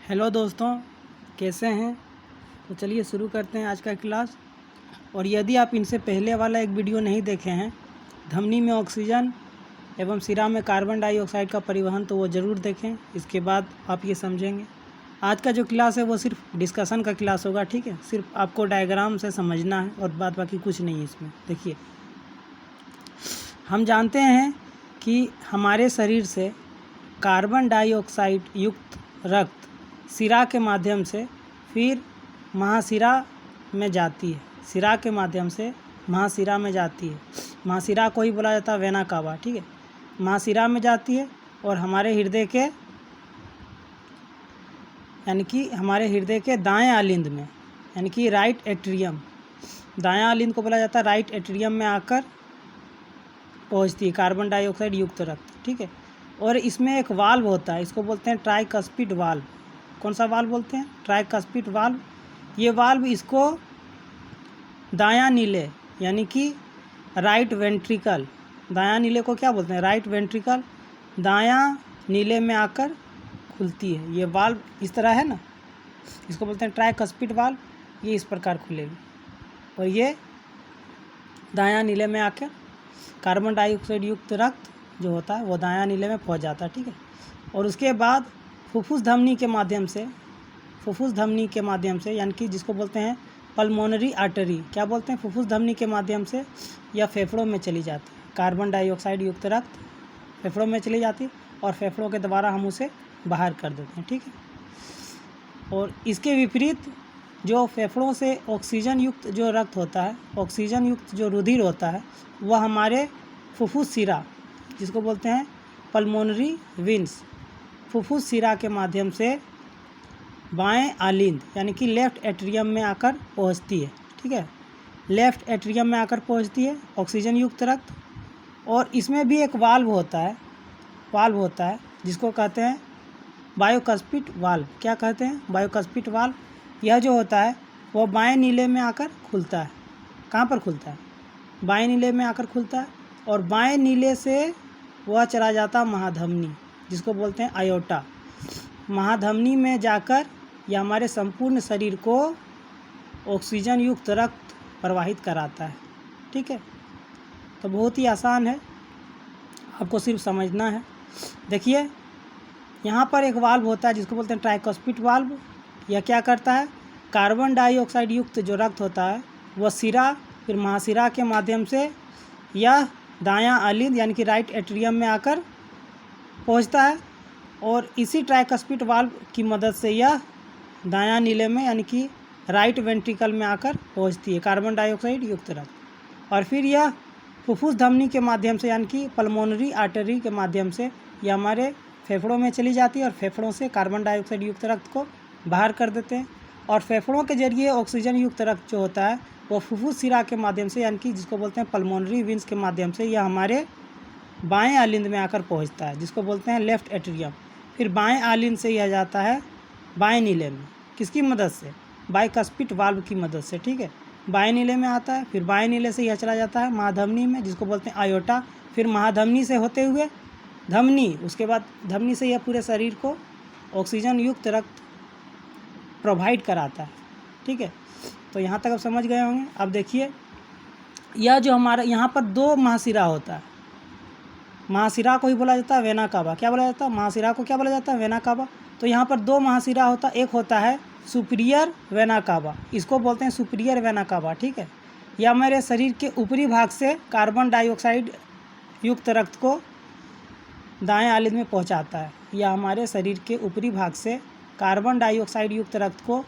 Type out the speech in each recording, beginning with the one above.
Hello दोस्तों, कैसे हैं। तो चलिए शुरू करते हैं आज का क्लास। और यदि आप इनसे पहले वाला एक वीडियो नहीं देखे हैं, धमनी में ऑक्सीजन एवं सिरा में कार्बन डाइऑक्साइड का परिवहन, तो वो ज़रूर देखें। इसके बाद आप ये समझेंगे। आज का जो क्लास है वो सिर्फ डिस्कशन का क्लास होगा, ठीक है। सिर्फ आपको डायग्राम से समझना है और बात बाकी कुछ नहीं है इसमें। देखिए, हम जानते हैं कि हमारे शरीर से कार्बन डाइऑक्साइड युक्त रक्त सिरा के माध्यम से फिर महाशिरा में जाती है। सिरा के माध्यम से महाशिरा में जाती है। महाशिरा को ही बोला जाता है वेना कावा, ठीक है। महाशिरा में जाती है और हमारे हृदय के हमारे हृदय के दाएं आलिंद में, यानी कि राइट एट्रियम, दायां आलिंद को बोला जाता है राइट एट्रियम में आकर पहुंचती है कार्बन डाइऑक्साइड युक्त रक्त, ठीक है। और इसमें एक वाल्व होता है, इसको बोलते हैं ट्राइकस्पिड वाल्व। कौन सा वाल्व बोलते हैं? Tricuspid valve. ये वाल्व इसको दायां नीले, यानी कि राइट वेंट्रिकल, दायां नीले को क्या बोलते हैं? राइट वेंट्रिकल, दायां नीले में आकर खुलती है। ये वाल्व इस तरह है ना, इसको बोलते हैं ट्राइकस्पिड वाल्व। ये इस प्रकार खुलेगी और ये दायां नीले में आकर कार्बन डाइऑक्साइड युक्त रक्त जो होता है वो दायां नीले में पहुंच जाता है, ठीक है। और उसके बाद फुफ्फुस धमनी के माध्यम से, यानी कि जिसको बोलते हैं पल्मोनरी आर्टरी, क्या बोलते हैं? फुफ्फुस धमनी के माध्यम से यह फेफड़ों में चली जाती है। कार्बन डाइऑक्साइड युक्त रक्त फेफड़ों में चली जाती है और फेफड़ों के द्वारा हम उसे बाहर कर देते हैं, ठीक है। और इसके विपरीत जो फेफड़ों से ऑक्सीजन युक्त जो रक्त होता है, ऑक्सीजन युक्त जो रुधिर होता है, वह हमारे फुफ्फुस सिरा, जिसको बोलते हैं पल्मोनरी वेन्स, फुफ्फुस सिरा के माध्यम से बाएं आलिंद, यानी कि लेफ़्ट एट्रियम में आकर पहुंचती है, ठीक है। लेफ़्ट एट्रियम में आकर पहुंचती है ऑक्सीजन युक्त रक्त। और इसमें भी एक वाल्व होता है जिसको कहते हैं बायोकस्पिड वाल्व। क्या कहते हैं? बायोकस्पिड वाल्व। यह जो होता है वह बाएं नीले में आकर खुलता है। कहाँ पर खुलता है? बाएं नीले में आकर खुलता है और बाएं नीले से वह चला जाता महाधमनी, जिसको बोलते हैं आयोटा। महाधमनी में जाकर यह हमारे संपूर्ण शरीर को ऑक्सीजन युक्त रक्त प्रवाहित कराता है, ठीक है। तो बहुत ही आसान है, आपको सिर्फ समझना है। देखिए, यहाँ पर एक वाल्व होता है जिसको बोलते हैं ट्राइकस्पिड वाल्व। यह क्या करता है? कार्बन डाइऑक्साइड युक्त जो रक्त होता है वह सिरा फिर महाशिरा के माध्यम से यह दायां आलिंद, यानी कि राइट एट्रियम में आकर पहुंचता है। और इसी ट्राइकस्पिड वाल्व की मदद से यह दायां नीले में, यानी कि राइट वेंट्रिकल में आकर पहुंचती है कार्बन डाइऑक्साइड युक्त रक्त। और फिर यह फुफ्फुस धमनी के माध्यम से, यानी कि पल्मोनरी आर्टरी के माध्यम से यह हमारे फेफड़ों में चली जाती है और फेफड़ों से कार्बन डाइऑक्साइड युक्त रक्त को बाहर कर देते हैं। और फेफड़ों के जरिए ऑक्सीजन युक्त रक्त जो होता है वो फुफ्फुस सिरा के माध्यम से, यानी कि जिसको बोलते हैं पल्मोनरी वेन्स के माध्यम से यह हमारे बाएं आलिंद में आकर पहुंचता है, जिसको बोलते हैं लेफ़्ट एट्रियम। फिर बाएं आलिंद से यह जाता है बाएं नीले में। किसकी मदद से? बाइकस्पिड वाल्व की मदद से, ठीक है। बाएं नीले में आता है, फिर बाएं नीले से यह चला जाता है महाधमनी में, जिसको बोलते हैं आयोटा। फिर महाधमनी से होते हुए धमनी, उसके बाद धमनी से यह पूरे शरीर को ऑक्सीजन युक्त रक्त प्रोवाइड कराता है, ठीक है। तो यहाँ तक आप समझ गए होंगे। अब देखिए, यह जो हमारा यहाँ पर दो महाशिरा होता है, महाशिरा को ही बोला जाता है वेना कावा। क्या बोला जाता है? महाशिरा को क्या बोला जाता है? Vena cava. तो यहाँ पर दो महाशिरा होता है। एक होता है सुपीरियर वेना कावा, इसको बोलते हैं सुपीरियर वेना कावा, ठीक है। यह हमारे शरीर के ऊपरी भाग से कार्बन डाइऑक्साइड युक्त रक्त को दाएं आलिंद में पहुँचाता है। यह हमारे शरीर के ऊपरी भाग से कार्बन डाइऑक्साइड युक्त रक्त को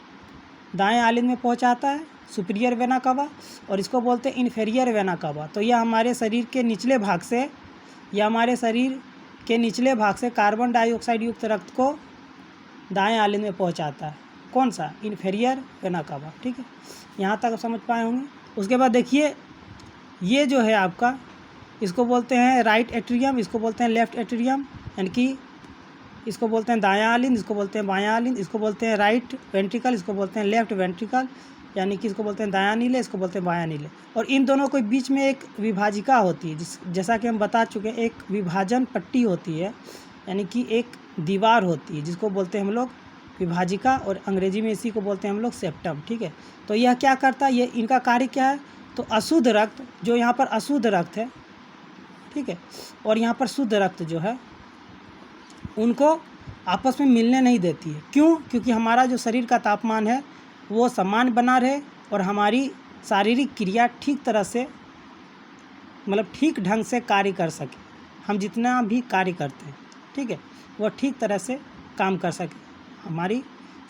दाएं आलिंद में पहुँचाता है, सुपीरियर वेना कावा। और इसको बोलते हैं इन्फीरियर वेना कावा। तो यह हमारे शरीर के निचले भाग से कार्बन डाइऑक्साइड युक्त रक्त को दाएं आलिंद में पहुंचाता है। कौन सा? इन्फीरियर वेना कावा, ठीक है। यहाँ तक आप समझ पाए होंगे। उसके बाद देखिए, ये जो है आपका, इसको बोलते हैं राइट एट्रियम, इसको बोलते हैं लेफ़्ट एट्रियम, यानी कि इसको बोलते हैं दायां आलिंद, इसको बोलते हैं बायां आलिंद, इसको बोलते हैं राइट वेंट्रिकल, इसको बोलते हैं लेफ़्ट वेंट्रिकल, यानी कि इसको बोलते हैं दायां नीले, इसको बोलते हैं बायां नीले। और इन दोनों के बीच में एक विभाजिका होती है, जैसा कि हम बता चुके हैं, एक विभाजन पट्टी होती है, यानी कि एक दीवार होती है, जिसको बोलते हैं हम लोग विभाजिका, और अंग्रेजी में इसी को बोलते हैं हम लोग सेप्टम। ठीक है, तो यह क्या करता है, ये इनका कार्य क्या है, तो अशुद्ध रक्त, जो यहाँ पर अशुद्ध रक्त है, ठीक है, और यहाँ पर शुद्ध रक्त जो है, उनको आपस में मिलने नहीं देती है। क्यों? क्योंकि हमारा जो शरीर का तापमान है वो समान बना रहे और हमारी शारीरिक क्रिया ठीक तरह से, मतलब ठीक ढंग से कार्य कर सके। हम जितना भी कार्य करते हैं, ठीक है, वो ठीक तरह से काम कर सके। हमारी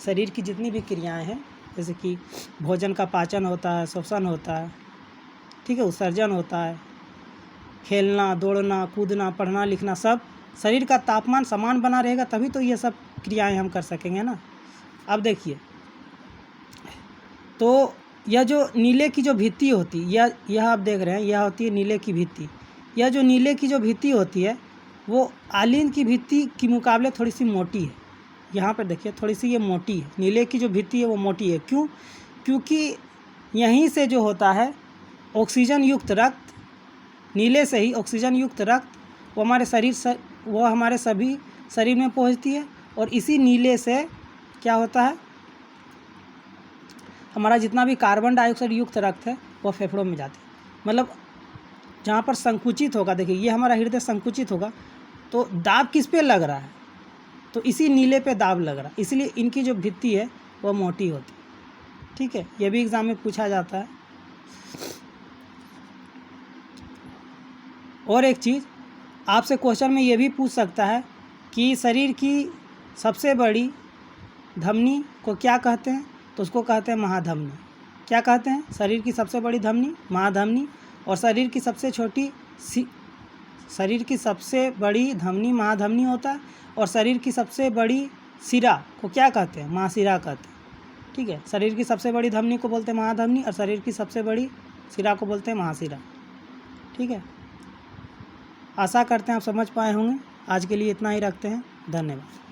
शरीर की जितनी भी क्रियाएं हैं, जैसे कि भोजन का पाचन होता है, श्वसन होता है, ठीक है, उत्सर्जन होता है, खेलना, दौड़ना, कूदना, पढ़ना, लिखना, सब शरीर का तापमान समान बना रहेगा तभी तो ये सब क्रियाएं हम कर सकेंगे ना। अब देखिए, तो यह जो नीले की जो भित्ति होती है, यह आप देख रहे हैं, यह होती है नीले की भित्ति। यह जो नीले की जो भित्ति होती है वो आलिन की भित्ति के मुकाबले थोड़ी सी मोटी है। यहाँ पर देखिए, थोड़ी सी ये मोटी है, नीले की जो भित्ति है वो मोटी है। क्यों? क्योंकि यहीं से जो होता है ऑक्सीजन युक्त रक्त, नीले से ही ऑक्सीजन युक्त रक्त वो हमारे सभी शरीर में पहुँचती है, और इसी नीले से क्या होता है, हमारा जितना भी कार्बन डाइऑक्साइड युक्त रक्त है वो फेफड़ों में जाते हैं। मतलब जहाँ पर संकुचित होगा, देखिए ये हमारा हृदय संकुचित होगा, तो दाब किस पे लग रहा है, तो इसी नीले पे दाब लग रहा है, इसलिए इनकी जो भित्ति है वो मोटी होती है। ठीक है, ये भी एग्जाम में पूछा जाता है। और एक चीज़ आपसे क्वेश्चन में ये भी पूछ सकता है कि शरीर की सबसे बड़ी धमनी को क्या कहते हैं, तो उसको कहते हैं महाधमनी। क्या कहते हैं? शरीर की सबसे बड़ी धमनी महाधमनी, और शरीर की सबसे बड़ी धमनी महाधमनी होता है, और शरीर की सबसे बड़ी सिरा को क्या कहते हैं, महाशिरा कहते हैं। ठीक है, शरीर की सबसे बड़ी धमनी को बोलते हैं महाधमनी, और शरीर की सबसे बड़ी सिरा को बोलते हैं महाशिरा। ठीक है, आशा करते हैं आप समझ पाए होंगे। आज के लिए इतना ही रखते हैं, धन्यवाद।